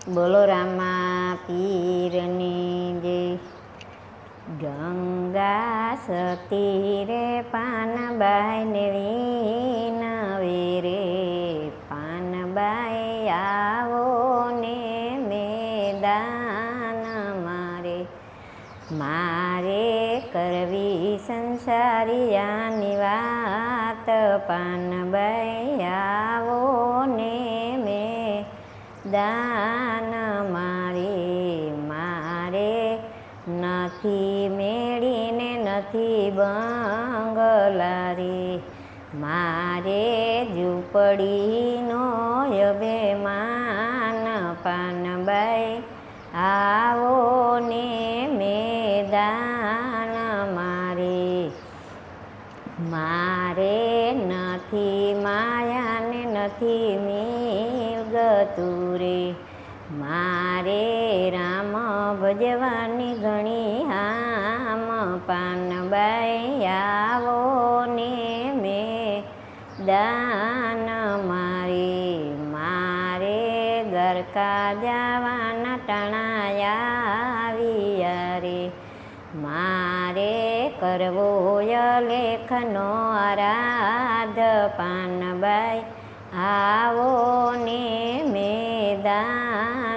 બોલો રામા પીરની જય। ગંગા સતી રે પાનબાઈને વિનવે રે, પાનબાઈ આવો ને મેદાન મારે, મારે કરવી સંસારિયાની વાત, પાનબાઈ આવો ને મેદાન મારે, મારે નથી મેળીને નથી બંગલા રે, મારે ઝૂંપડીનો અભિમાન, પાનબાઈ આવો ને મેદાન મારે, મારે નથી માયાને નથી મિલગતું રે, મારે રામ ભજવાની ઘણી હામ, પાનબાઈ આવો ને મેદાન મારે, મારે દ્વારકા જવાના ટાણા આવ્યા રે, મારે કરવો લેખનો આરાધ, પાનબાઈ આવો ને મેદાન